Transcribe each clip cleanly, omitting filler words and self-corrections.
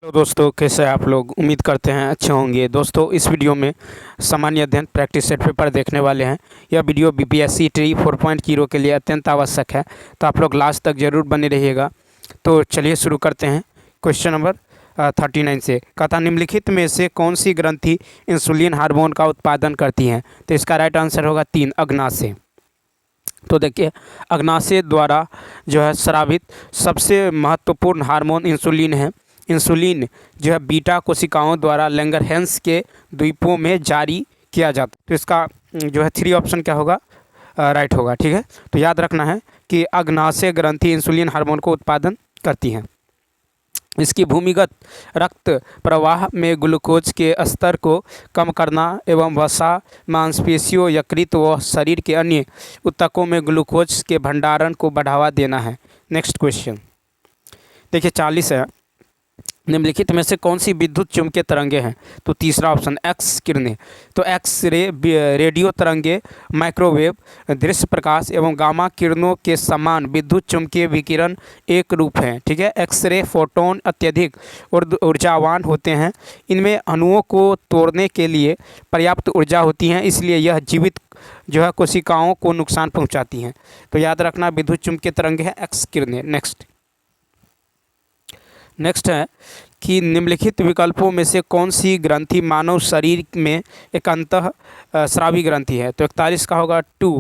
तो दोस्तों कैसे हैं आप लोग। उम्मीद करते हैं अच्छे होंगे। दोस्तों इस वीडियो में सामान्य अध्ययन प्रैक्टिस सेट पेपर देखने वाले हैं। यह वीडियो बीपीएससी ट्री 4.0 के लिए अत्यंत आवश्यक है, तो आप लोग लास्ट तक जरूर बने रहिएगा। तो चलिए शुरू करते हैं। क्वेश्चन नंबर 39 से कहता निम्नलिखित में से कौन सी ग्रंथि इंसुलिन हार्मोन का उत्पादन करती हैं। तो इसका राइट आंसर होगा 3 अग्नाशय। तो देखिए अग्नाशय द्वारा जो है स्रावित सबसे महत्वपूर्ण हार्मोन इंसुलिन है। इंसुलिन जो है बीटा कोशिकाओं द्वारा लैंगरहैंस के द्वीपों में जारी किया जाता है। तो इसका जो है 3 ऑप्शन क्या होगा, राइट होगा। ठीक है, तो याद रखना है कि अग्नाशय ग्रंथि इंसुलिन हार्मोन को उत्पादन करती हैं। इसकी भूमिगत रक्त प्रवाह में ग्लूकोज के स्तर को कम करना एवं वसा मांसपेशियों यकृत व शरीर के अन्य ऊतकों में ग्लूकोज के भंडारण को बढ़ावा देना है। नेक्स्ट क्वेश्चन देखिए 40 है। निम्नलिखित में से कौन सी विद्युत चुम्बकीय तरंगे हैं। तो तीसरा ऑप्शन एक्स किरणें। तो एक्स रे रेडियो तरंगे, माइक्रोवेव, दृश्य प्रकाश एवं गामा किरणों के समान विद्युत चुम्बकीय विकिरण एक रूप हैं। ठीक है, एक्स रे फोटोन अत्यधिक ऊर्जावान होते हैं। इनमें अणुओं को तोड़ने के लिए पर्याप्त ऊर्जा होती है, इसलिए यह जीवित जो है कोशिकाओं को नुकसान पहुँचाती हैं। तो याद रखना विद्युत चुम्बकीय तरंगे है एक्स किरणें। नेक्स्ट है कि निम्नलिखित विकल्पों में से कौन सी ग्रंथि मानव शरीर में एक अंतःस्रावी ग्रंथि है। तो 41 का होगा 2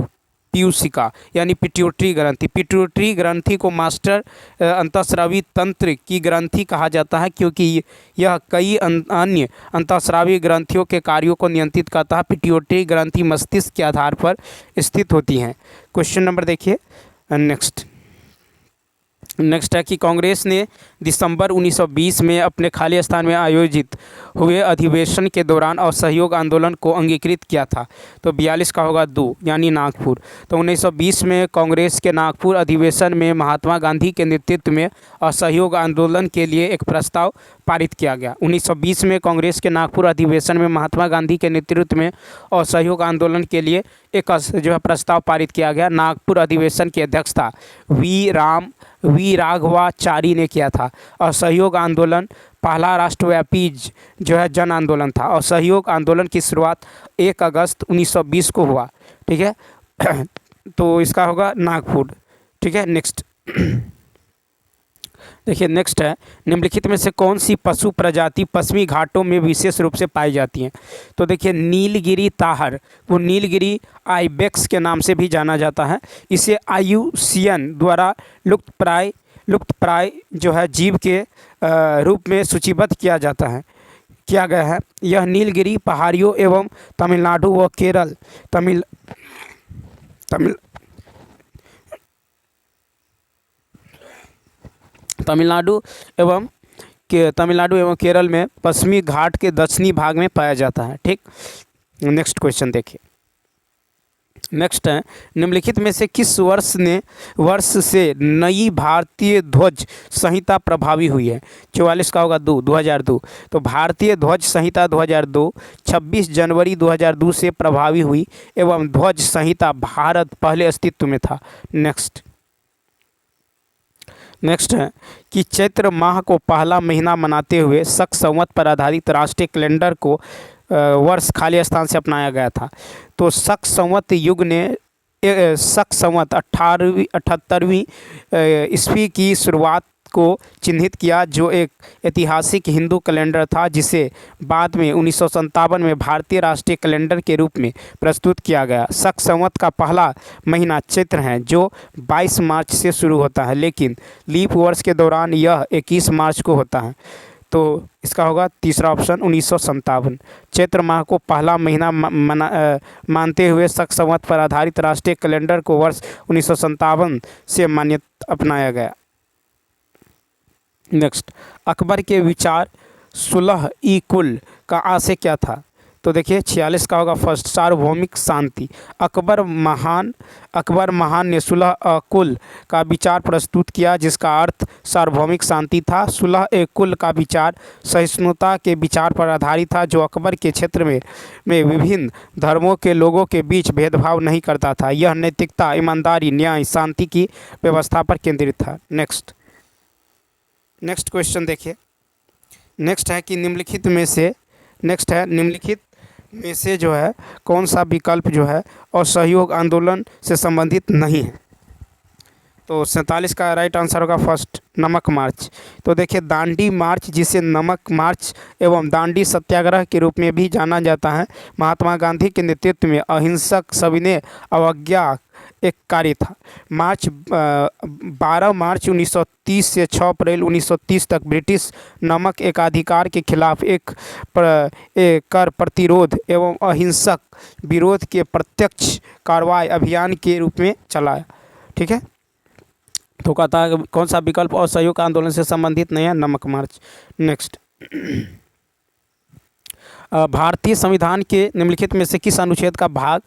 पीयूषिका यानी पिट्यूटरी ग्रंथि। पिट्यूटरी ग्रंथि को मास्टर अंतःस्रावी तंत्र की ग्रंथि कहा जाता है, क्योंकि यह कई अन्य अंतःस्रावी ग्रंथियों के कार्यों को नियंत्रित करता है। पिट्यूटरी ग्रंथि मस्तिष्क के आधार पर स्थित होती हैं। क्वेश्चन नंबर देखिए नेक्स्ट है कि कांग्रेस ने दिसंबर 1920 में अपने खाली स्थान में आयोजित हुए अधिवेशन के दौरान असहयोग आंदोलन को अंगीकृत किया था। तो 42 का होगा 2 यानी नागपुर। तो 1920 में कांग्रेस के नागपुर अधिवेशन में महात्मा गांधी के नेतृत्व में असहयोग आंदोलन के लिए एक प्रस्ताव पारित किया गया। 1920 में कांग्रेस के नागपुर अधिवेशन में महात्मा गांधी के नेतृत्व में असहयोग आंदोलन के लिए एक जो है प्रस्ताव पारित किया गया। नागपुर अधिवेशन की अध्यक्षता वी राघवाचारी ने किया था। असहयोग आंदोलन पहला राष्ट्रव्यापी जो है जन आंदोलन था। असहयोग आंदोलन की शुरुआत 1 अगस्त 1920 को हुआ। ठीक है तो इसका होगा नागपुर। ठीक है नेक्स्ट देखिए नेक्स्ट है निम्नलिखित में से कौन सी पशु प्रजाति पश्चिमी घाटों में विशेष रूप से पाई जाती हैं। तो देखिए नीलगिरी ताहर वो नीलगिरी आइबेक्स के नाम से भी जाना जाता है। इसे IUCN द्वारा लुप्तप्राय जो है जीव के रूप में सूचीबद्ध किया गया है। यह नीलगिरी पहाड़ियों एवं तमिलनाडु व केरल तमिलनाडु एवं केरल में पश्चिमी घाट के दक्षिणी भाग में पाया जाता है। ठीक, नेक्स्ट क्वेश्चन देखिए। नेक्स्ट है निम्नलिखित में से किस वर्ष से नई भारतीय ध्वज संहिता प्रभावी हुई है। 44 का होगा 2002। तो भारतीय ध्वज संहिता 2002 26 जनवरी 2002 से प्रभावी हुई एवं ध्वज संहिता भारत पहले अस्तित्व में था। नेक्स्ट है कि चैत्र माह को पहला महीना मनाते हुए शक संवत पर आधारित राष्ट्रीय कैलेंडर को वर्ष खाली स्थान से अपनाया गया था। तो शक संवत युग ने शक संवत 78वीं ईस्वी की शुरुआत को चिन्हित किया, जो एक ऐतिहासिक हिंदू कैलेंडर था, जिसे बाद में 1957 में भारतीय राष्ट्रीय कैलेंडर के रूप में प्रस्तुत किया गया। शक संवत का पहला महीना चैत्र है, जो 22 मार्च से शुरू होता है, लेकिन लीप वर्ष के दौरान यह 21 मार्च को होता है। तो इसका होगा तीसरा ऑप्शन 1957। चैत्र माह को पहला महीना मानते हुए शक संवत पर आधारित राष्ट्रीय कैलेंडर को वर्ष 1957 से मान्यता अपनाया गया। नेक्स्ट, अकबर के विचार सुलह ई कुल का आशय क्या था। तो देखिए 46 का होगा फर्स्ट सार्वभौमिक शांति। अकबर महान ने सुलह कुल का विचार प्रस्तुत किया, जिसका अर्थ सार्वभौमिक शांति था। सुलह ए कुल का विचार सहिष्णुता के विचार पर आधारित था, जो अकबर के क्षेत्र में विभिन्न धर्मों के लोगों के बीच भेदभाव नहीं करता था। यह नैतिकता, ईमानदारी, न्याय, शांति की व्यवस्था पर केंद्रित था। नेक्स्ट क्वेश्चन देखिए नेक्स्ट है कि निम्नलिखित में से जो है कौन सा विकल्प जो है असहयोग आंदोलन से संबंधित नहीं है। तो 47 का राइट आंसर होगा फर्स्ट, नमक मार्च। तो देखिए दांडी मार्च, जिसे नमक मार्च एवं दांडी सत्याग्रह के रूप में भी जाना जाता है, महात्मा गांधी के नेतृत्व में अहिंसक सविनय अवज्ञा एक कार्य था। मार्च 12 मार्च 1930 से 6 अप्रैल 1930 तक ब्रिटिश नमक एकाधिकार के खिलाफ एक कर प्रतिरोध एवं अहिंसक विरोध के प्रत्यक्ष कार्रवाई अभियान के रूप में चलाया। ठीक है, तो कहता है कौन सा विकल्प असहयोग आंदोलन से संबंधित नहीं है, नमक मार्च। नेक्स्ट, भारतीय संविधान के निम्नलिखित में से किस अनुच्छेद का भाग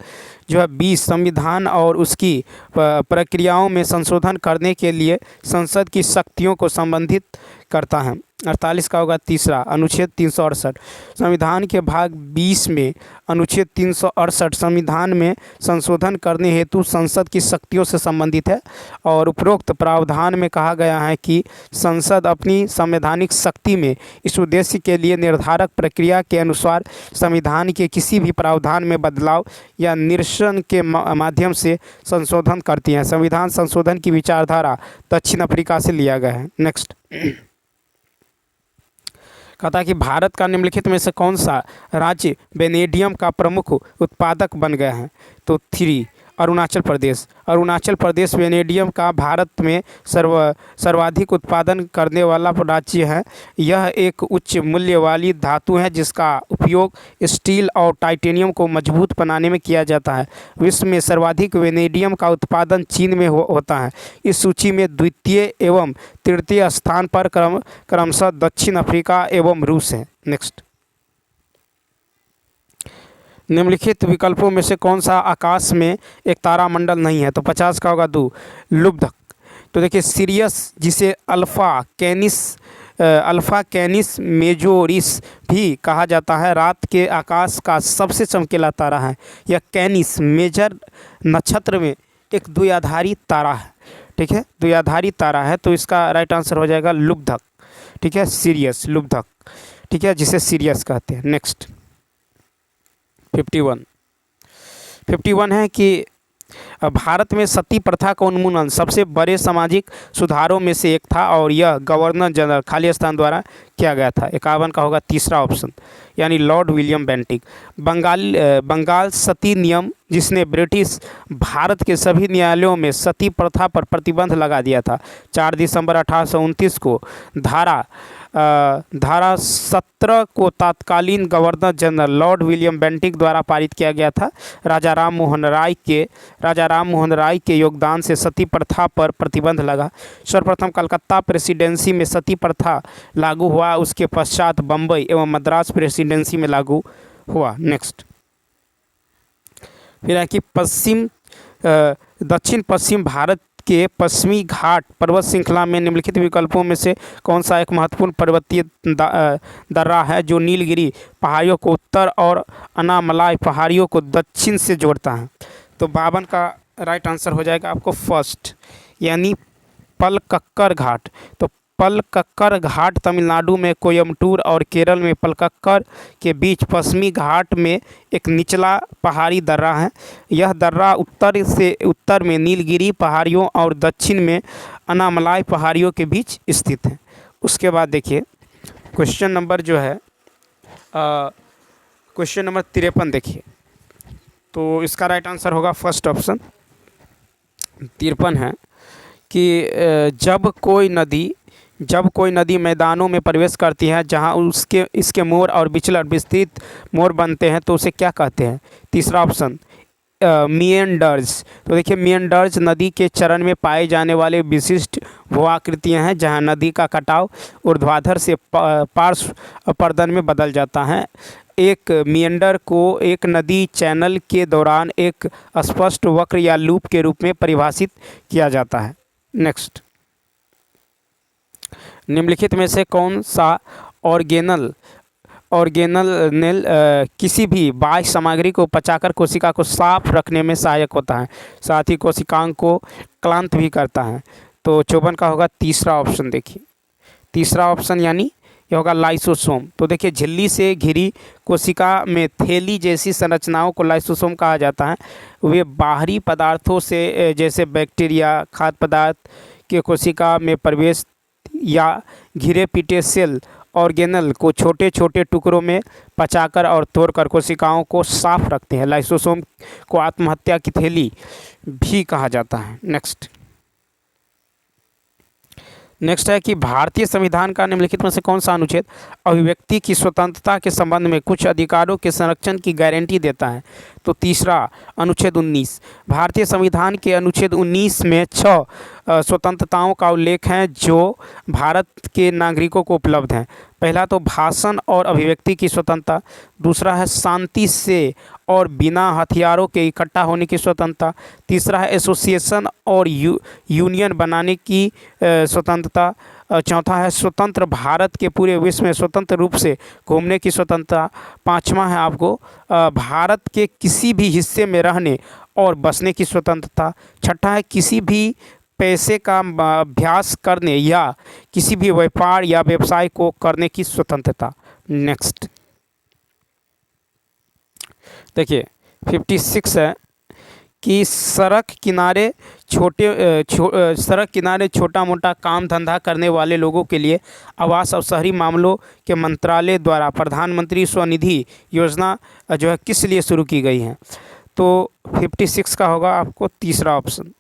जो है 20 संविधान और उसकी प्रक्रियाओं में संशोधन करने के लिए संसद की शक्तियों को संबंधित करता है। 48 का होगा तीसरा, अनुच्छेद 368। संविधान के भाग 20 में अनुच्छेद 368 संविधान में संशोधन करने हेतु संसद की शक्तियों से संबंधित है और उपरोक्त प्रावधान में कहा गया है कि संसद अपनी संवैधानिक शक्ति में इस उद्देश्य के लिए निर्धारक प्रक्रिया के अनुसार संविधान के किसी भी प्रावधान में बदलाव या निरसन के माध्यम से संशोधन करती है। संविधान संशोधन की विचारधारा दक्षिण अफ्रीका से लिया गया है। नेक्स्ट, कहता है कि भारत का निम्नलिखित में से कौन सा राज्य वेनेडियम का प्रमुख उत्पादक बन गया है। तो 3, अरुणाचल प्रदेश। अरुणाचल प्रदेश वेनेडियम का भारत में सर्वाधिक उत्पादन करने वाला राज्य है। यह एक उच्च मूल्य वाली धातु है जिसका उपयोग स्टील और टाइटेनियम को मजबूत बनाने में किया जाता है। विश्व में सर्वाधिक वेनेडियम का उत्पादन चीन में होता है। इस सूची में द्वितीय एवं तृतीय स्थान पर क्रमशः दक्षिण अफ्रीका एवं रूस है। नेक्स्ट, निम्नलिखित विकल्पों में से कौन सा आकाश में एक तारामंडल नहीं है। तो 50 का होगा 2, लुब्धक। तो देखिए सिरियस, जिसे अल्फ़ा कैनिस मेजोरिस भी कहा जाता है, रात के आकाश का सबसे चमकीला तारा है। यह कैनिस मेजर नक्षत्र में एक द्विआधारी तारा है। ठीक है, द्विआधारी तारा है, तो इसका राइट आंसर हो जाएगा लुब्धक। ठीक है, सीरियस, लुब्धक। ठीक है, जिसे सीरियस कहते हैं। नेक्स्ट, 51 है कि भारत में सती प्रथा का उन्मूलन सबसे बड़े सामाजिक सुधारों में से एक था और यह गवर्नर जनरल खाली स्थान द्वारा किया गया था। 51 का होगा तीसरा ऑप्शन, यानी लॉर्ड विलियम बेंटिक। बंगाल सती नियम, जिसने ब्रिटिश भारत के सभी न्यायालयों में सती प्रथा पर प्रतिबंध लगा दिया था, 4 दिसंबर 1829 को धारा 17 को तत्कालीन governor general Lord William Bentinck द्वारा पारित किया गया था। राजा राम मोहन राय के योगदान से सती प्रथा पर प्रतिबंध लगा। सर्वप्रथम कलकत्ता प्रेसिडेंसी में सती प्रथा लागू हुआ, उसके पश्चात बम्बई एवं मद्रास प्रेसिडेंसी में लागू हुआ। नेक्स्ट, फिर है कि दक्षिण पश्चिम भारत के पश्चिमी घाट पर्वत श्रृंखला में निम्नलिखित विकल्पों में से कौन सा एक महत्वपूर्ण पर्वतीय दर्रा है जो नीलगिरी पहाड़ियों को उत्तर और अनामलाई पहाड़ियों को दक्षिण से जोड़ता है। तो 52 का राइट आंसर हो जाएगा आपको फर्स्ट, यानी पलक्कड़ घाट। तो पलक्कड़ घाट तमिलनाडु में कोयम्बटूर और केरल में पलक्कड़ के बीच पश्चिमी घाट में एक निचला पहाड़ी दर्रा है। यह दर्रा उत्तर में नीलगिरी पहाड़ियों और दक्षिण में अनामलाई पहाड़ियों के बीच स्थित है। उसके बाद देखिए क्वेश्चन नंबर जो है क्वेश्चन नंबर 53 देखिए, तो इसका राइट आंसर होगा फर्स्ट ऑप्शन 53 है कि जब कोई नदी मैदानों में प्रवेश करती है जहां इसके मोर और बिचलर विस्तृत मोर बनते हैं तो उसे क्या कहते हैं। तीसरा ऑप्शन मिएंडर्स। तो देखिए मिएंडर्स नदी के चरण में पाए जाने वाले विशिष्ट भूआकृतियाँ हैं जहां नदी का कटाव ऊर्ध्वाधर से पार्श्व अपर्दन में बदल जाता है। एक मिएंडर को एक नदी चैनल के दौरान एक स्पष्ट वक्र या लूप के रूप में परिभाषित किया जाता है। नेक्स्ट, निम्नलिखित में से कौन सा ऑर्गेनल किसी भी बाह्य सामग्री को पचाकर कोशिका को साफ रखने में सहायक होता है, साथ ही कोशिकाओं को क्लांत भी करता है। तो 54 का होगा तीसरा ऑप्शन। देखिए तीसरा ऑप्शन यह होगा लाइसोसोम। तो देखिए झिल्ली से घिरी कोशिका में थैली जैसी संरचनाओं को लाइसोसोम कहा जाता है। वे बाहरी पदार्थों से जैसे बैक्टीरिया, खाद्य पदार्थ के कोशिका में प्रवेश या घिरे पिटे सेल ऑर्गेनल को छोटे छोटे टुकड़ों में पचाकर और तोड़कर कोशिकाओं को साफ रखते हैं। लाइसोसोम को आत्महत्या की थैली भी कहा जाता है। नेक्स्ट है कि भारतीय संविधान का निम्नलिखित में से कौन सा अनुच्छेद अभिव्यक्ति की स्वतंत्रता के संबंध में कुछ अधिकारों के संरक्षण की गारंटी देता है? तो तीसरा अनुच्छेद 19। भारतीय संविधान के अनुच्छेद 19 में 6 स्वतंत्रताओं का उल्लेख है जो भारत के नागरिकों को उपलब्ध हैं। पहला तो भाषण और अभिव्यक्ति की स्वतंत्रता, दूसरा है शांति से और बिना हथियारों के इकट्ठा होने की स्वतंत्रता, तीसरा है एसोसिएशन और यूनियन बनाने की स्वतंत्रता, चौथा है स्वतंत्र भारत के पूरे विश्व में स्वतंत्र रूप से घूमने की स्वतंत्रता, पांचवा है आपको भारत के किसी भी हिस्से में रहने और बसने की स्वतंत्रता, छठा है किसी भी पैसे का अभ्यास करने या किसी भी व्यापार या व्यवसाय को करने की स्वतंत्रता। नेक्स्ट देखिए 56 है कि सड़क किनारे छोटा मोटा काम धंधा करने वाले लोगों के लिए आवास और शहरी मामलों के मंत्रालय द्वारा प्रधानमंत्री स्वनिधि योजना जो है किस लिए शुरू की गई है? तो 56 का होगा आपको तीसरा ऑप्शन,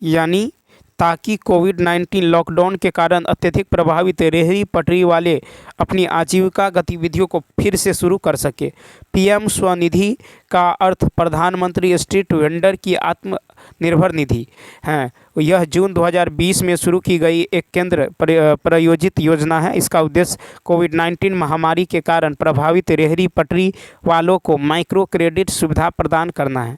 यानी ताकि कोविड-19 लॉकडाउन के कारण अत्यधिक प्रभावित रेहड़ी पटरी वाले अपनी आजीविका गतिविधियों को फिर से शुरू कर सके। पीएम स्वनिधि का अर्थ प्रधानमंत्री स्ट्रीट वेंडर की आत्मनिर्भर निधि है। यह जून 2020 में शुरू की गई एक केंद्र प्रायोजित योजना है। इसका उद्देश्य कोविड-19 महामारी के कारण प्रभावित रेहड़ी पटरी वालों को माइक्रो क्रेडिट सुविधा प्रदान करना है।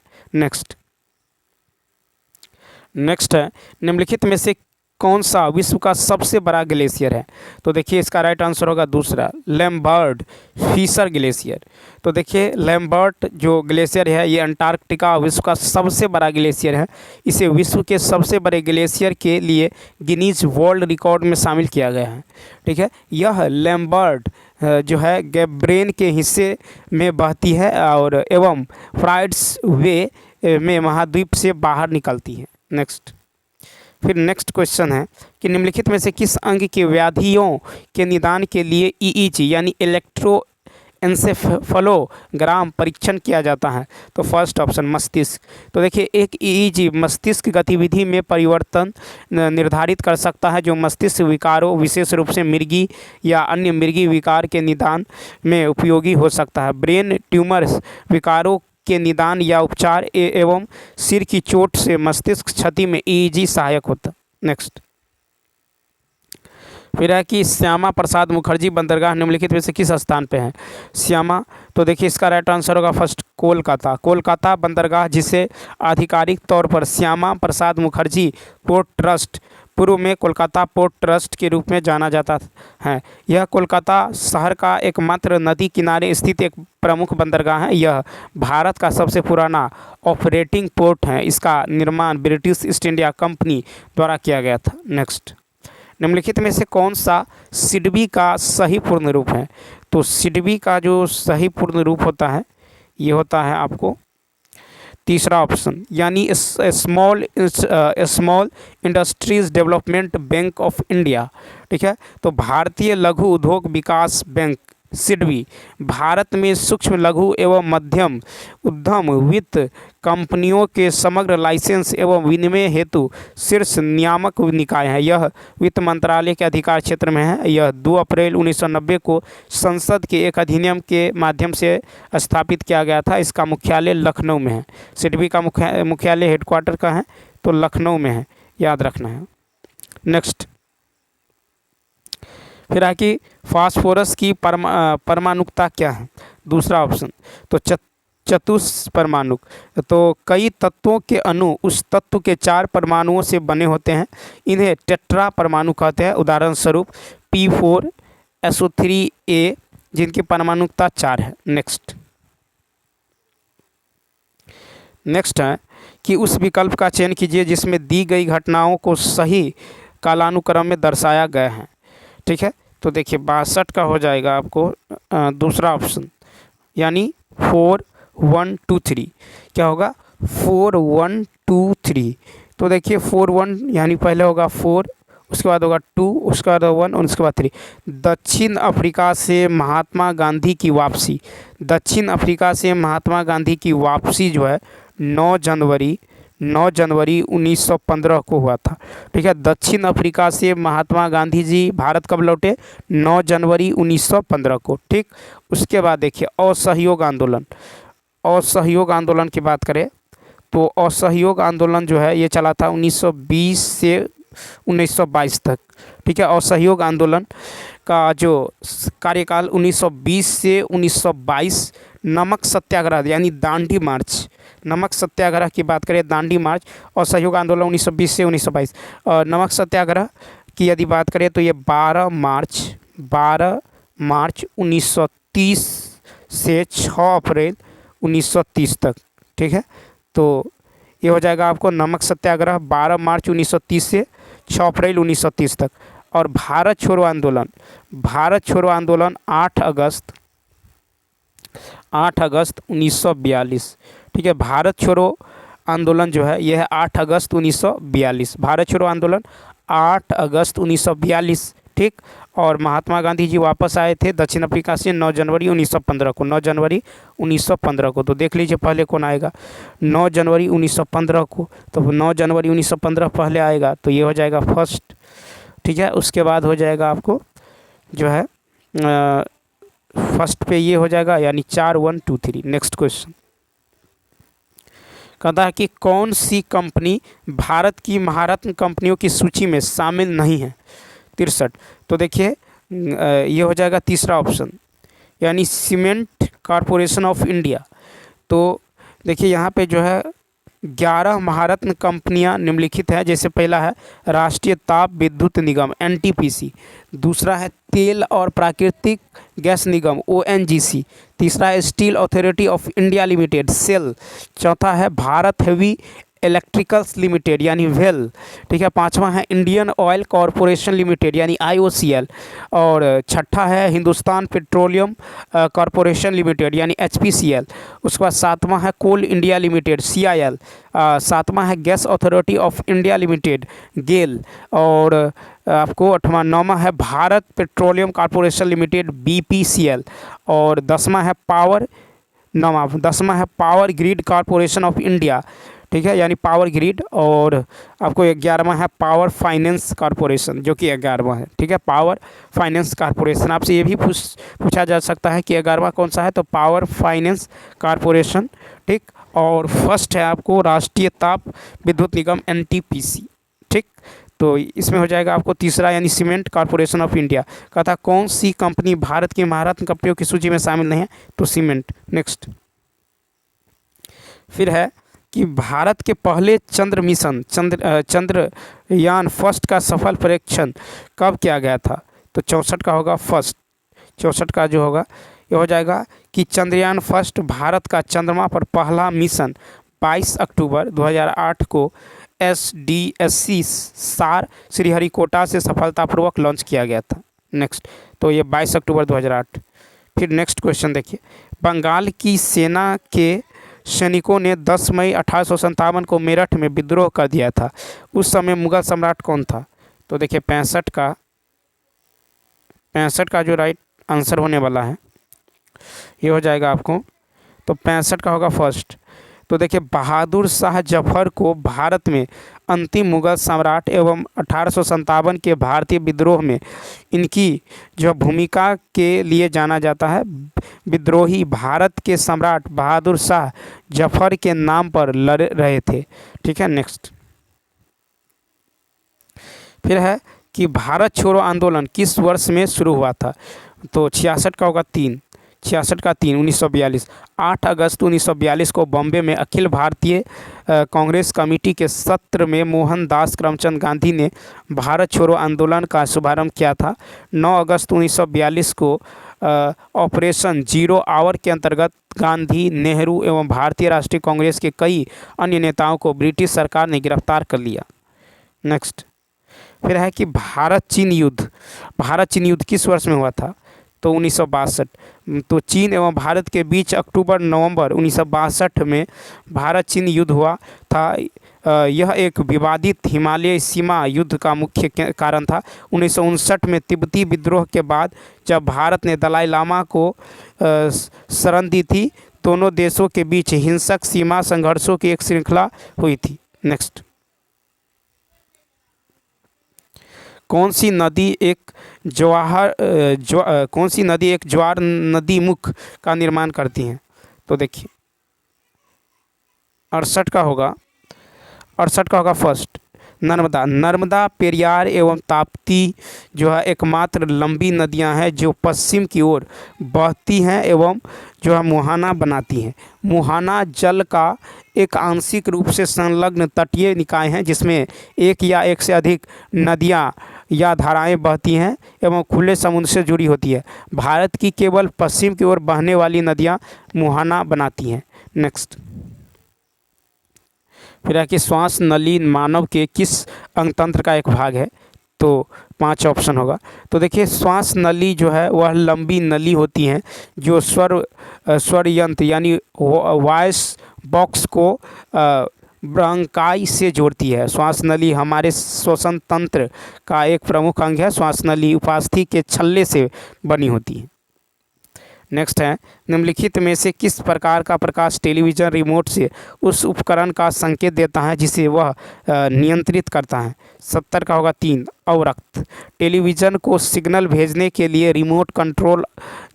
नेक्स्ट है निम्नलिखित में से कौन सा विश्व का सबसे बड़ा ग्लेशियर है? तो देखिए इसका राइट आंसर होगा दूसरा, लैम्बर्ट फिशर ग्लेशियर। तो देखिए लैम्बर्ट जो ग्लेशियर है ये अंटार्कटिका विश्व का सबसे बड़ा ग्लेशियर है। इसे विश्व के सबसे बड़े ग्लेशियर के लिए गिनीज वर्ल्ड रिकॉर्ड में शामिल किया गया है। ठीक है, यह लैम्बर्ट जो है गैब्रेन के हिस्से में बहती है और एवं फ्राइड्स वे में महाद्वीप से बाहर निकलती है। नेक्स्ट क्वेश्चन है कि निम्नलिखित में से किस अंग की व्याधियों के निदान के लिए ईईजी यानी इलेक्ट्रोएन्सेफेलोग्राम परीक्षण किया जाता है? तो फर्स्ट ऑप्शन मस्तिष्क। तो देखिए एक ईईजी मस्तिष्क गतिविधि में परिवर्तन निर्धारित कर सकता है जो मस्तिष्क विकारों विशेष रूप से मिर्गी या अन्य मिर्गी विकार के निदान में उपयोगी हो सकता है। ब्रेन ट्यूमर्स विकारों के निदान या उपचार एवं सिर की चोट से मस्तिष्क क्षति में ईईजी सहायक होता। नेक्स्ट फिर है कि श्यामा प्रसाद मुखर्जी बंदरगाह निम्नलिखित में से किस स्थान पे है? श्यामा, तो देखिए इसका राइट आंसर होगा फर्स्ट कोलकाता बंदरगाह, जिसे आधिकारिक तौर पर श्यामा प्रसाद मुखर्जी पोर्ट ट्रस्ट पूर्व में कोलकाता पोर्ट ट्रस्ट के रूप में जाना जाता है। यह कोलकाता शहर का एकमात्र नदी किनारे स्थित एक प्रमुख बंदरगाह है। यह भारत का सबसे पुराना ऑपरेटिंग पोर्ट है। इसका निर्माण ब्रिटिश ईस्ट इंडिया कंपनी द्वारा किया गया था। नेक्स्ट निम्नलिखित में से कौन सा सिडबी का सही पूर्ण रूप है? तो सिडबी का जो सही पूर्ण रूप होता है ये होता है आपको तीसरा ऑप्शन, यानी small industries development bank of India. ठीक है, तो भारतीय लघु उद्योग विकास बैंक सिडबी भारत में सूक्ष्म लघु एवं मध्यम उद्यम वित्त कंपनियों के समग्र लाइसेंस एवं विनिमय हेतु शीर्ष नियामक निकाय है। यह वित्त मंत्रालय के अधिकार क्षेत्र में है। यह 2 अप्रैल 1990 को संसद के एक अधिनियम के माध्यम से स्थापित किया गया था। इसका मुख्यालय लखनऊ में है। सिडबी का मुख्यालय हेडक्वार्टर का है तो लखनऊ में है, याद रखना है। नेक्स्ट फिर है कि फास्फोरस की परमाणुकता क्या है? दूसरा ऑप्शन तो चतुष्परमाणुक। तो कई तत्वों के अणु उस तत्व के 4 परमाणुओं से बने होते हैं, इन्हें टेट्रा परमाणु कहते हैं। उदाहरण स्वरूप P4SO3A जिनकी परमाणुकता 4 है। नेक्स्ट है कि उस विकल्प का चयन कीजिए जिसमें दी गई घटनाओं को सही कालानुक्रम में दर्शाया गया है। ठीक है, तो देखिए 62 का हो जाएगा आपको दूसरा ऑप्शन, यानी 4123। क्या होगा? 4123। तो देखिए 41 यानी पहले होगा 4, उसके बाद होगा 2, उसके बाद 1 और उसके बाद 3। दक्षिण अफ्रीका से महात्मा गांधी की वापसी, दक्षिण अफ्रीका से महात्मा गांधी की वापसी जो है 9 जनवरी 1915 को हुआ था। ठीक है, दक्षिण अफ्रीका से महात्मा गांधी जी भारत कब लौटे? 9 जनवरी 1915 को। ठीक, उसके बाद देखिए असहयोग आंदोलन, असहयोग आंदोलन की बात करें तो असहयोग आंदोलन जो है ये चला था 1920 से 1922 तक। ठीक है, असहयोग आंदोलन का जो कार्यकाल 1920 से 1922। नमक सत्याग्रह यानी दांडी मार्च, नमक सत्याग्रह की बात करें, दांडी मार्च और सहयोग आंदोलन 1920 से 1922। और नमक सत्याग्रह की यदि बात करें तो ये 12 मार्च 1930 से 6 अप्रैल 1930 तक। ठीक है, तो ये हो जाएगा आपको नमक सत्याग्रह 12 मार्च 1930 से 6 अप्रैल 1930 तक। और भारत छोड़ो आंदोलन, भारत छोड़ो आंदोलन 8 अगस्त 1942। ठीक है, भारत छोड़ो आंदोलन जो है यह है 8 अगस्त 1942। भारत छोड़ो आंदोलन 8 अगस्त 1942। ठीक, और महात्मा गांधी जी वापस आए थे दक्षिण अफ्रीका से 9 जनवरी 1915 को, 9 जनवरी 1915 को। तो देख लीजिए पहले कौन आएगा, 9 जनवरी 1915 को। तो 9 जनवरी 1915 पहले आएगा, तो ये हो जाएगा फर्स्ट। ठीक है, उसके बाद हो जाएगा आपको जो है फर्स्ट पे ये हो जाएगा, यानी 4123। नेक्स्ट क्वेश्चन कहता है कि कौन सी कंपनी भारत की महारत्न कंपनियों की सूची में शामिल नहीं है? 63। तो देखिए ये हो जाएगा तीसरा ऑप्शन, यानी सीमेंट कॉरपोरेशन ऑफ इंडिया। तो देखिए यहाँ पे जो है 11 महारत्न कंपनियां निम्नलिखित है। जैसे पहला है राष्ट्रीय ताप विद्युत निगम एनटीपीसी, दूसरा है तेल और प्राकृतिक गैस निगम ओएनजीसी, तीसरा है Steel Authority of India Limited SAIL, चौथा है भारत हेवी इलेक्ट्रिकल्स लिमिटेड यानी वेल। ठीक है, पांचवा है इंडियन ऑयल कॉरपोरेशन लिमिटेड यानी आईओसीएल, और छठा है हिंदुस्तान पेट्रोलियम कॉरपोरेशन लिमिटेड यानी एचपीसीएल। उसके बाद सातवां है कोल इंडिया लिमिटेड सीआईएल, सातवां है gas authority of India limited GAIL, और आपको नौवां है Bharat petroleum corporation limited BPCL, और दसवां है power grid corporation of India. ठीक है, यानी पावर ग्रिड, और आपको 11वां है पावर फाइनेंस कॉरपोरेशन जो कि 11वां है। ठीक है, पावर फाइनेंस कॉरपोरेशन। आपसे ये भी पूछा जा सकता है कि 11वां कौन सा है, तो पावर फाइनेंस कॉरपोरेशन। ठीक, और फर्स्ट है आपको राष्ट्रीय ताप विद्युत निगम एनटीपीसी। ठीक, तो इसमें हो जाएगा आपको तीसरा, यानी सीमेंट कॉरपोरेशन ऑफ इंडिया। कहा था कौन सी कंपनी भारत की महारत्न कंपनियों की सूची में शामिल नहीं है, तो सीमेंट। नेक्स्ट फिर है कि भारत के पहले चंद्र मिशन चंद्रयान फर्स्ट का सफल परीक्षण कब किया गया था? तो 64 का होगा फर्स्ट, 64 का जो होगा ये हो जाएगा कि चंद्रयान फर्स्ट भारत का चंद्रमा पर पहला मिशन 22 अक्टूबर 2008 को SDSC सार श्रीहरिकोटा से सफलतापूर्वक लॉन्च किया गया था। नेक्स्ट, तो ये 22 अक्टूबर 2008। फिर नेक्स्ट क्वेश्चन देखिए, बंगाल की सेना के सैनिकों ने 10 मई 1857 को मेरठ में विद्रोह कर दिया था। उस समय मुगल सम्राट कौन था? तो देखिए 65 का जो राइट आंसर होने वाला है ये हो जाएगा आपको, तो 65 का होगा फर्स्ट। तो देखिए बहादुर शाह जफर को भारत में अंतिम मुगल सम्राट एवं 1857 के भारतीय विद्रोह में इनकी जो भूमिका के लिए जाना जाता है। विद्रोही भारत के सम्राट बहादुर शाह जफर के नाम पर लड़ रहे थे। ठीक है, नेक्स्ट फिर है कि भारत छोड़ो आंदोलन किस वर्ष में शुरू हुआ था? तो 66 का होगा 3, 66 का 3 1942। 8 अगस्त 1942 को बॉम्बे में अखिल भारतीय कांग्रेस कमेटी के सत्र में मोहनदास करमचंद गांधी ने भारत छोड़ो आंदोलन का शुभारंभ किया था। 9 अगस्त 1942 को ऑपरेशन जीरो आवर के अंतर्गत गांधी, नेहरू एवं भारतीय राष्ट्रीय कांग्रेस के कई अन्य नेताओं को ब्रिटिश सरकार ने गिरफ्तार कर लिया। नेक्स्ट फिर है कि भारत चीन युद्ध किस वर्ष में हुआ था? तो 1962। तो चीन एवं भारत के बीच अक्टूबर नवंबर 1962 में भारत चीन युद्ध हुआ था। यह एक विवादित हिमालय सीमा युद्ध का मुख्य कारण था। 1959 में तिब्बती विद्रोह के बाद जब भारत ने दलाई लामा को शरण दी थी, दोनों देशों के बीच हिंसक सीमा संघर्षों की एक श्रृंखला हुई थी। नेक्स्ट, कौन सी नदी एक ज्वार नदी मुख का निर्माण करती है? तो देखिए 68 का होगा फर्स्ट नर्मदा, पेरियार एवं ताप्ती जो है एकमात्र लंबी नदियां हैं जो पश्चिम की ओर बहती हैं एवं जो है मुहाना बनाती हैं। मुहाना जल का एक आंशिक रूप से संलग्न तटीय निकाय है जिसमें एक या एक से अधिक नदियां या धाराएं बहती हैं एवं खुले समुद्र से जुड़ी होती है। भारत की केवल पश्चिम की ओर बहने वाली नदियां मुहाना बनाती हैं। नेक्स्ट, फिर है कि श्वास नली मानव के किस अंगतंत्र का एक भाग है? तो 5 ऑप्शन होगा। तो देखिए श्वास नली जो है वह लंबी नली होती हैं जो स्वर यंत्र यानी वॉइस बॉक्स को ब्रंकाई से जोड़ती है। श्वास नली हमारे श्वसन तंत्र का एक प्रमुख अंग है। श्वास नली उपास्थि के छल्ले से बनी होती है। नेक्स्ट है, निम्नलिखित में से किस प्रकार का प्रकाश टेलीविज़न रिमोट से उस उपकरण का संकेत देता है जिसे वह नियंत्रित करता है? 70 का होगा 3 अवरक्त। टेलीविज़न को सिग्नल भेजने के लिए रिमोट कंट्रोल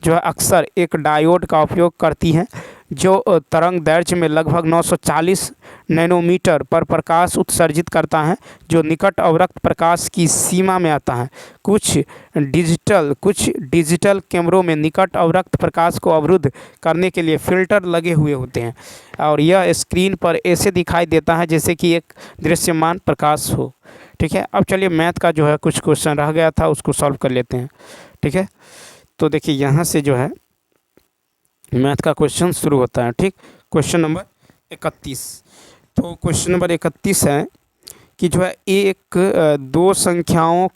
जो है अक्सर एक डायोड का उपयोग करती है जो तरंग दैर्ध्य में लगभग 940 नैनोमीटर पर प्रकाश उत्सर्जित करता है जो निकट अवरक्त प्रकाश की सीमा में आता है। कुछ डिजिटल कैमरों में निकट अवरक्त प्रकाश को अवरुद्ध करने के लिए फ़िल्टर लगे हुए होते हैं और यह स्क्रीन पर ऐसे दिखाई देता है जैसे कि एक दृश्यमान प्रकाश हो। ठीक है, अब चलिए मैथ का जो है कुछ क्वेश्चन रह गया था उसको सॉल्व कर लेते हैं। ठीक है, तो देखिए यहाँ से जो है मैथ का क्वेश्चन शुरू होता है। ठीक, क्वेश्चन नंबर 31। तो क्वेश्चन नंबर 31 है कि जो है दो संख्याओं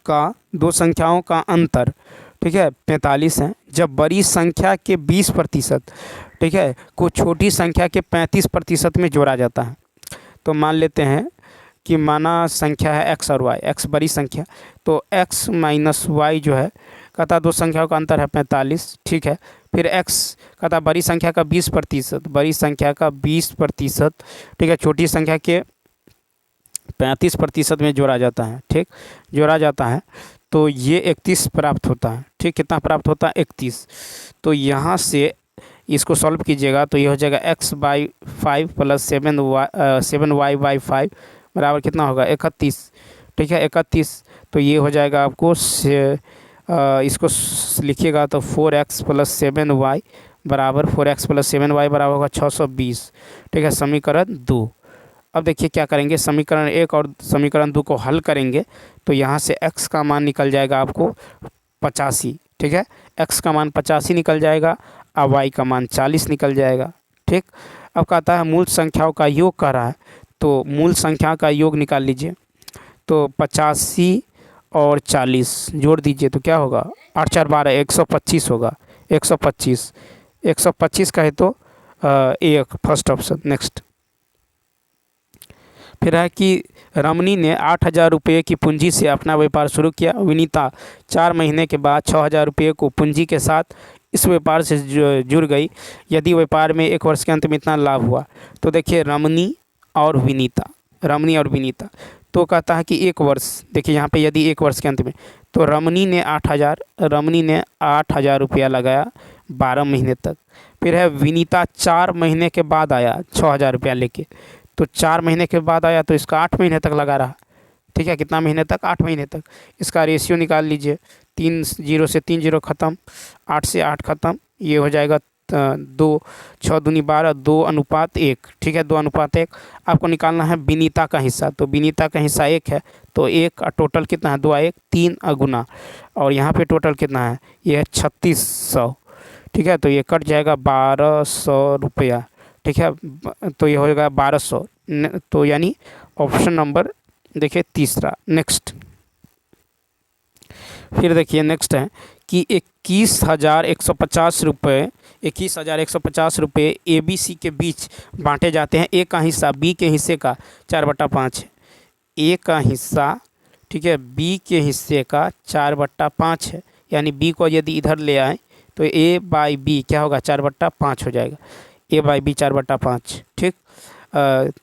का अंतर, ठीक है, 45 है जब बड़ी संख्या के 20%, ठीक है, को छोटी संख्या के 35% में जोड़ा जाता है। तो मान लेते हैं कि माना संख्या है x और y, x बड़ी संख्या, तो x माइनस वाई जो है कहता दो संख्याओं का अंतर है 45। ठीक है, फिर x कहता बड़ी संख्या का 20%, ठीक है, छोटी संख्या के 35% में जोड़ा जाता है। ठीक, जोड़ा जाता है तो ये 31 प्राप्त होता है। ठीक, कितना प्राप्त होता है? 31। तो यहाँ से इसको सॉल्व कीजिएगा तो ये हो जाएगा x/5 प्लस 7y/5 बराबर कितना होगा? 31। ठीक है, 31। तो ये हो जाएगा आपको इसको लिखिएगा तो 4x प्लस 7y बराबर 4x+7y बराबर होगा 620। ठीक है, समीकरण 2। अब देखिए क्या करेंगे, समीकरण 1 और समीकरण 2 को हल करेंगे तो यहाँ से x का मान निकल जाएगा आपको 85। ठीक है, x का मान 85 निकल जाएगा और y का मान 40 निकल जाएगा। ठीक, अब कहता है मूल संख्याओं का योग कर रहा है तो मूल संख्या का योग निकाल लीजिए। तो 85 और 40 जोड़ दीजिए तो क्या होगा? 8 4 12 125 होगा। 125 का है तो एक फर्स्ट ऑप्शन। नेक्स्ट, फिर है कि रमनी ने 8,000 रुपये की पूंजी से अपना व्यापार शुरू किया। विनीता 4 महीने के बाद 6,000 रुपये को पूंजी के साथ इस व्यापार से जुड़ गई। यदि व्यापार में 1 वर्ष के अंत में इतना लाभ हुआ। तो देखिए रमनी और विनीता तो कहता है कि 1 वर्ष, देखिए यहाँ पे यदि 1 वर्ष के अंत में, तो रमनी ने 8,000 रुपया लगाया 12 महीने तक। फिर है विनीता 4 महीने के बाद आया 6,000 रुपया लेके, तो 4 महीने के बाद आया तो इसका 8 महीने तक लगा रहा। ठीक है, कितना महीने तक? 8 महीने तक। इसका रेशियो निकाल लीजिए, 3 0 से 3 0 ख़त्म, 8 से 8 ख़त्म, ये हो जाएगा 2 6 दूनी 12 2:1। ठीक है, 2:1 आपको निकालना है विनीता का हिस्सा। तो विनीता का हिस्सा 1 है तो 1 टोटल कितना है? 2 1 3 गुना, और यहाँ पे टोटल कितना है? ये है 3600। ठीक है, तो ये कट जाएगा 1200 रुपया। ठीक है, तो ये हो जाएगा 1200। तो यानी ऑप्शन नंबर देखिए तीसरा। नेक्स्ट, फिर देखिए नेक्स्ट है कि 21,150 रुपये ABC के बीच बांटे जाते हैं। ए का हिस्सा B के हिस्से का 4/5 है। ए का हिस्सा, ठीक है, B के हिस्से का 4/5 है। यानी B को यदि इधर ले आए तो A/B क्या होगा, 4/5 हो जाएगा। A/B 4/5, ठीक।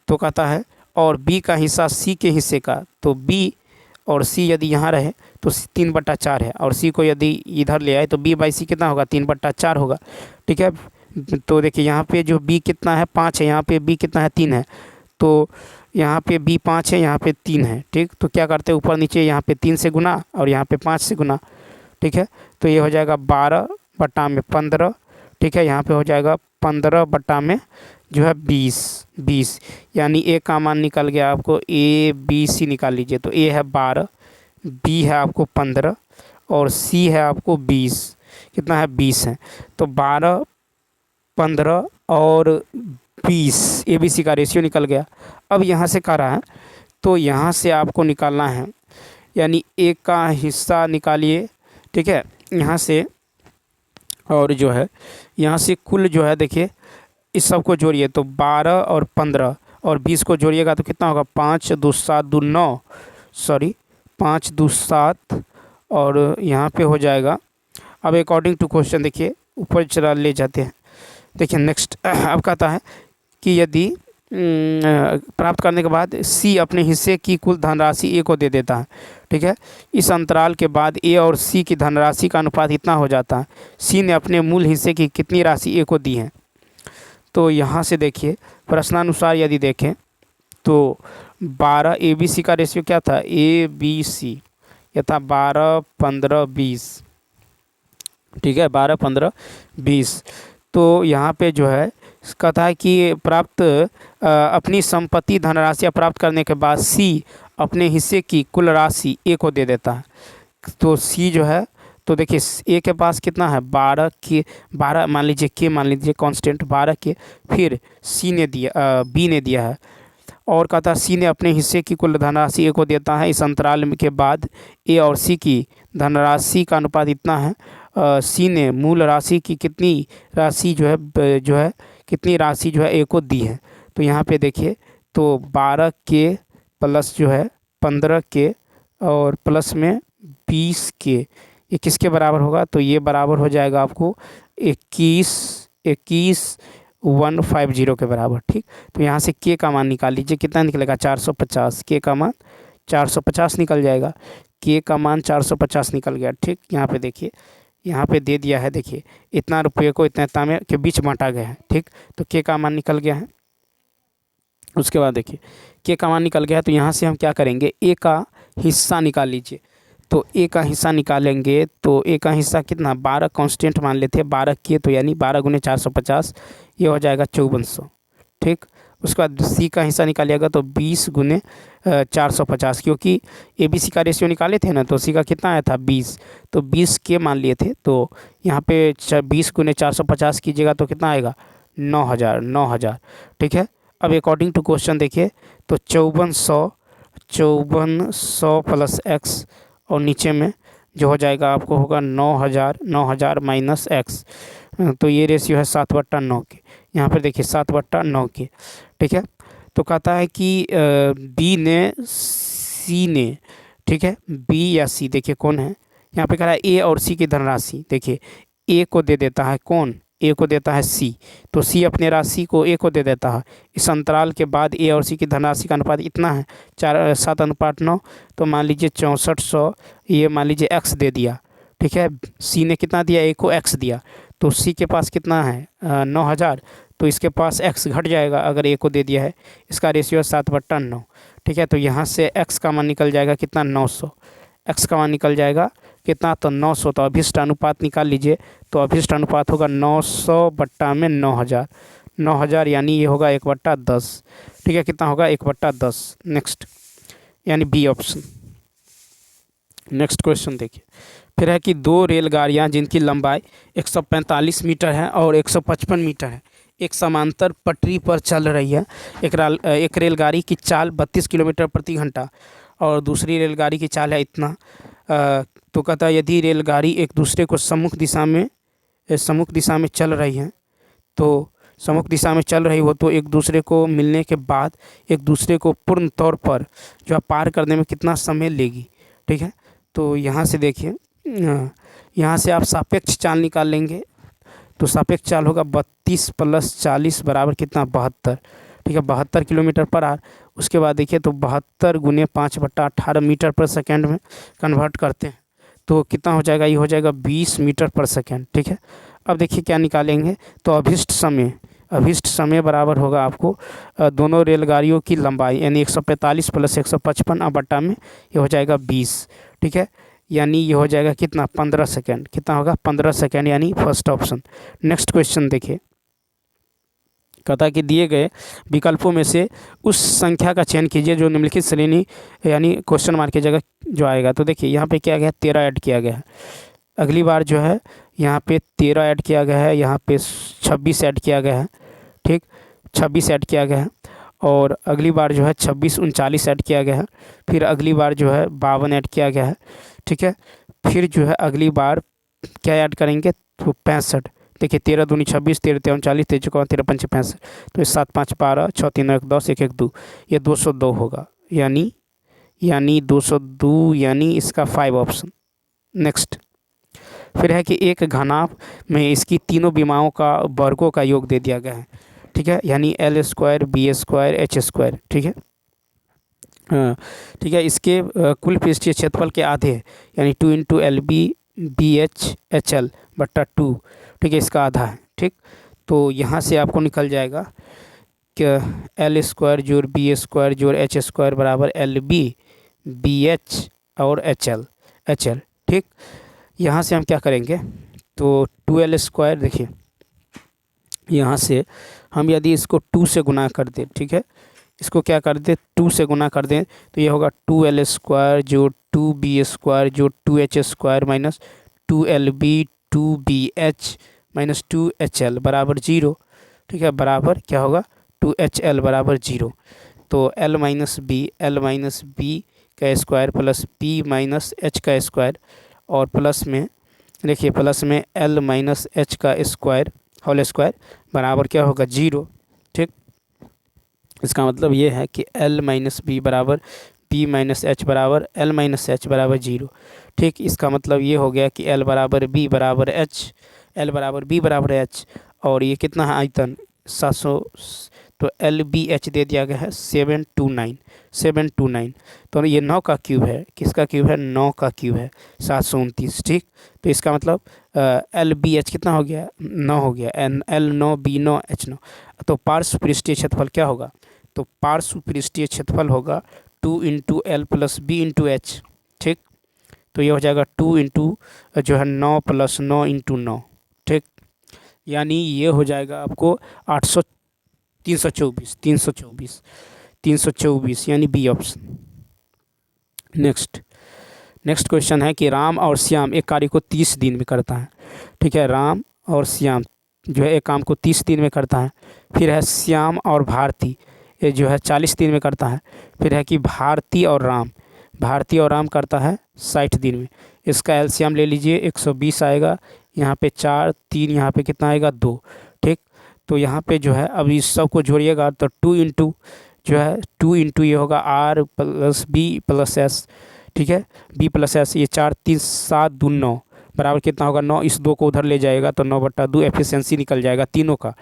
तो कहता है और B का हिस्सा C के हिस्से का, तो B और C यदि यहाँ रहे तो 3/4 है, और C को यदि इधर ले आए तो B/C कितना होगा, 3/4 होगा, ठीक है। तो देखिए यहाँ पे जो B कितना है, 5 है, यहाँ पे B कितना है, 3 है। तो यहाँ पे B 5 है, यहाँ पे 3 है, ठीक। तो क्या करते हैं, ऊपर नीचे यहाँ पे 3 से गुना और यहाँ पे 5 से गुना, ठीक है। तो ये हो जाएगा 12/15, ठीक है। यहाँ पे हो जाएगा 15/में जो है 20, यानी ए का मान निकल गया आपको, ABC निकाल लीजिए। तो ए है 12, B है आपको 15 और C है आपको 20। कितना है, 20 है। तो 12, 15 और 20 ABC का रेशियो निकल गया। अब यहाँ से कह रहा है तो यहाँ से आपको निकालना है, यानी ए का हिस्सा निकालिए, ठीक है, यहाँ से। और जो है यहाँ से कुल जो है देखिए इस सब को जोड़िए तो 12 और 15 और 20 को जोड़िएगा तो कितना होगा, 5 2 7 2 9, सॉरी 5 2 7 और यहाँ पे हो जाएगा। अब अकॉर्डिंग टू क्वेश्चन देखिए ऊपर चला ले जाते हैं। देखिए नेक्स्ट अब कहता है कि यदि प्राप्त करने के बाद C अपने हिस्से की कुल धनराशि A को दे देता है, ठीक है। इस अंतराल के बाद A और C की धनराशि का अनुपात इतना हो जाता है। C ने अपने मूल हिस्से की कितनी राशि A को दी है। तो यहाँ से देखिए प्रश्नानुसार यदि देखें तो 12 ABC का रेशियो क्या था, ABC यह था 12 15 20, ठीक है, 12 15 20। तो यहाँ पे जो है कहता है कि प्राप्त अपनी संपत्ति धनराशि प्राप्त करने के बाद C अपने हिस्से की कुल राशि A को दे देता है। तो C जो है, तो देखिए A के पास कितना है, 12 मान लीजिए, K मान लीजिए कांस्टेंट 12 के, फिर C ने दिया, B ने दिया है, और कहता है C ने अपने हिस्से की कुल धनराशि A को देता है। इस अंतराल के बाद A और C की धनराशि का अनुपात इतना है। C ने मूल राशि की कितनी राशि जो है कितनी राशि जो है A को दी है। तो यहाँ पे देखिए तो 12 के प्लस जो है 15 के और प्लस में 20 के, ये किसके बराबर होगा, तो ये बराबर हो जाएगा आपको 21,150 के बराबर, ठीक। तो यहाँ से K का मान निकाल लीजिए, कितना निकलेगा, 450। K का मान 450 निकल जाएगा। K का मान 450 निकल गया, ठीक। यहाँ पे देखिए, यहाँ पे दे दिया है, देखिए इतना रुपये को इतना में के बीच बांटा गया है, ठीक। तो K का मान निकल गया है। उसके बाद देखिए K का मान निकल गया है, तो यहाँ से हम क्या करेंगे, A का हिस्सा निकाल लीजिए। तो A का हिस्सा निकालेंगे तो A का हिस्सा कितना, 12 कांस्टेंट मान लेते हैं, 12 के, तो यानी 12 गुने 450, ये हो जाएगा 5400, ठीक। उसके बाद C का हिस्सा निकालिएगा तो 20 गुने 450, क्योंकि ABC का रेशियो निकाले थे ना, तो C का कितना आया था, 20, तो 20 के मान लिए थे। तो यहाँ पे 20 गुने 450 कीजिएगा तो कितना आएगा, 9000, ठीक है। अब अकॉर्डिंग टू क्वेश्चन देखिए तो 5400 प्लस x और नीचे में जो हो जाएगा आपको होगा 9000 माइनस x, तो ये रेशियो है 7/9 के। यहाँ पर देखिए 7/9 के, ठीक है। तो कहता है कि B ने C ने, ठीक है, B या C, देखिए कौन है यहाँ पे, कह रहा है A और C की धनराशि। देखिए A को दे देता है कौन, A को देता है C, तो C अपने राशि को A को दे देता है। इस अंतराल के बाद A और C की धनराशि का अनुपात इतना है 7/9, तो मान लीजिए 6400, ये मान लीजिए x दे दिया, ठीक है। C ने कितना दिया, A को x दिया, तो C के पास कितना है 9000, तो इसके पास x घट जाएगा अगर A को दे दिया है। इसका रेशियो 7/9, ठीक है। तो यहाँ से x का मान निकल जाएगा कितना, 900, x का मान निकल जाएगा कितना, तो 900। तो अभिष्ट अनुपात निकाल लीजिए, तो अभिष्ट अनुपात होगा 900/9000, 9000 यानी ये होगा 1/10, ठीक है। कितना होगा, 1/10। नेक्स्ट यानी B ऑप्शन। नेक्स्ट क्वेश्चन देखिए, फिर है कि दो रेलगाड़ियां जिनकी लंबाई 145 मीटर है और 155 मीटर है, एक समांतर पटरी पर चल रही है। एक रेलगाड़ी की चाल 32 किलोमीटर प्रति घंटा और दूसरी रेलगाड़ी की चाल है इतना। तो कहता है यदि रेलगाड़ी एक दूसरे को सम्मुख दिशा में चल रही है, तो सम्मुख दिशा में चल रही हो तो एक दूसरे को मिलने के बाद एक दूसरे को पूर्ण तौर पर जो है पार करने में कितना समय लेगी। ठीक है, तो यहाँ से देखिए, यहाँ से आप सापेक्ष चाल निकाल लेंगे, तो सापेक्ष चाल होगा 32 + 40 बराबर कितना 72। ठीक है, 72 किलोमीटर पर आवर। उसके बाद देखिए तो 72 × 5/18 मीटर पर सेकेंड में कन्वर्ट करते हैं तो कितना हो जाएगा, ये हो जाएगा 20 मीटर पर सेकेंड। ठीक है, अब देखिए क्या निकालेंगे, तो अभिष्ट समय बराबर होगा आपको दोनों रेलगाड़ियों की लंबाई यानी 145 + 155 बटा में ये हो जाएगा 20। ठीक है, यानी ये हो जाएगा कितना 15 सेकेंड। कितना होगा 15 सेकेंड, यानी फर्स्ट ऑप्शन। नेक्स्ट क्वेश्चन देखिए, कहता है कि दिए गए विकल्पों में से उस संख्या का चयन कीजिए जो निम्नलिखित श्रेणी यानी क्वेश्चन मार्क की जगह जो आएगा। तो देखिए यहाँ पे क्या गया 13 ऐड किया गया है, अगली बार जो है यहाँ पे 13 ऐड किया गया है, यहाँ पे 26 ऐड किया गया है। ठीक, 26 ऐड किया गया है, और अगली बार जो है 26 39 ऐड किया गया है, फिर अगली बार जो है 52 ऐड किया गया है। ठीक है, फिर जो है अगली बार क्या ऐड करेंगे तो 65। देखिए 13 दूनी 26, 13 3 39, 13 चौका 13 पंच 65, तो ये 7 5 12, 6 3 1 10, 1 1 2, ये 202 होगा, यानी 202, यानी इसका 5 ऑप्शन। नेक्स्ट फिर है कि एक घनाभ में इसकी तीनों विमाओं का वर्गों का योग दे दिया गया है। ठीक है, यानी L² B² H²। ठीक है, ठीक है, इसके कुल पृष्ठीय क्षेत्रफल के आधे यानी 2 × LB BH HL बट्टा 2। ठीक है, इसका आधा है। ठीक, तो यहाँ से आपको निकल जाएगा कि L² जोड़ B² जोड़ H² बराबर LB BH और HL। ठीक, यहाँ से हम क्या करेंगे तो 2L² देखिए, यहाँ से हम यदि इसको 2 से गुना कर दें, ठीक है, इसको क्या कर दें 2 से गुना कर दें, तो ये होगा 2L² जो 2B² जो 2H² minus 2LB 2BH minus 2HL बराबर 0। ठीक है, बराबर क्या होगा 2HL बराबर 0। तो L माइनस B का square plus P minus H का स्क्वायर, और प्लस में देखिए प्लस में L माइनस H का स्क्वायर होल स्क्वायर बराबर क्या होगा 0। ठीक, इसका मतलब ये है कि L माइनस B बराबर B माइनस H बराबर L माइनस H बराबर 0। ठीक, इसका मतलब ये हो गया कि L बराबर B बराबर H, L बराबर B बराबर H, और ये कितना है आयतन 700, तो LBH दे दिया गया है 729। तो ये 9 का क्यूब है, किसका क्यूब है 9 का क्यूब है 729। ठीक, तो इसका मतलब LBH कितना हो गया 9 हो गया, L9 B9 H9। तो पार्श्व पृष्ठीय क्षेत्रफल क्या होगा, तो पार्श्व पृष्ठीय क्षेत्रफल होगा 2 × L + B × H। ठीक, तो ये हो जाएगा 2 × जो है 9 + 9 × 9। ठीक, यानी ये हो जाएगा आपको 324 यानी बी ऑप्शन। नेक्स्ट क्वेश्चन है कि राम और श्याम एक कार्य को 30 दिन में करता है। ठीक है, राम और श्याम जो है एक काम को 30 दिन में करता है। फिर है श्याम और भारती, ये जो है 40 दिन में करता है। फिर है कि भारती और राम करता है 60 दिन में। इसका एलसीएम ले लीजिए 120 आएगा, यहाँ पे 4 3, यहाँ पे कितना आएगा 2। ठीक, तो यहाँ पे जो है अब इस सब को जोड़िएगा तो 2 × जो है 2 × ये होगा R + B + S। ठीक है, B + S, ये 4 3 7 2 9 बराबर कितना होगा 9। इस 2 को उधर ले जाएगा तो 9/2 एफिशिएंसी निकल जाएगा तीनों का।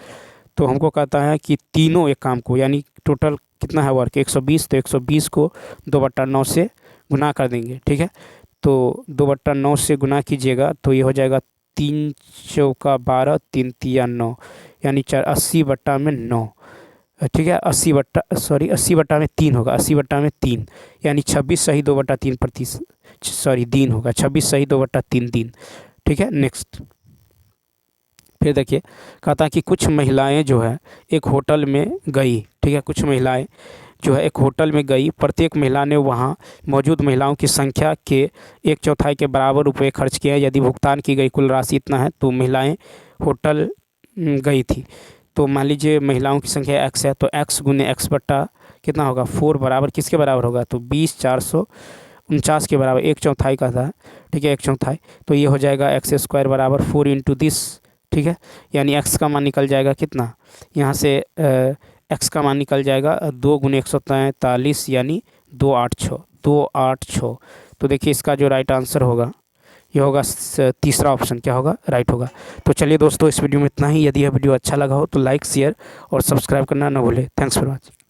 तो हमको कहता है कि तीनों एक काम को यानी टोटल कितना है वर्क 120, तो 120 को 2/9 से गुना कर देंगे। ठीक है, तो 2/9 से गुना कीजिएगा तो ये हो जाएगा 3 चौका 12, 3 तिया 9, यानी 80/9। ठीक है, 80/3 होगा, 80/3 यानी 26 सही 2/3 दिन होगा, 26 सही 2/3 दिन। ठीक है, नेक्स्ट फिर देखिए कहता है कि कुछ महिलाएं जो है एक होटल में गई। ठीक है, कुछ महिलाएं जो है एक होटल में गई, प्रत्येक महिला ने वहां मौजूद महिलाओं की संख्या के 1/4 के बराबर रुपए खर्च किए। यदि भुगतान की गई कुल राशि इतना है तो महिलाएं होटल गई थी। तो मान लीजिए महिलाओं की संख्या x है, तो x × x बट्टा कितना होगा 4 बराबर किसके बराबर होगा, तो 20 400 49 के बराबर, 1/4 का था, ठीक है, 1/4। तो ये हो जाएगा एक्स स्क्वायर बराबर 4 इंटू दिस, ठीक है, यानी एक्स का मान निकल जाएगा कितना, यहाँ से एक्स का मान निकल जाएगा 2 गुने 143 यानी 286। तो देखिए इसका जो राइट आंसर होगा ये होगा तीसरा ऑप्शन, क्या होगा, राइट होगा। तो चलिए दोस्तों, इस वीडियो में इतना ही। यदि यह वीडियो अच्छा लगा हो तो लाइक, शेयर और सब्सक्राइब करना न भूलें। Thanks for watching.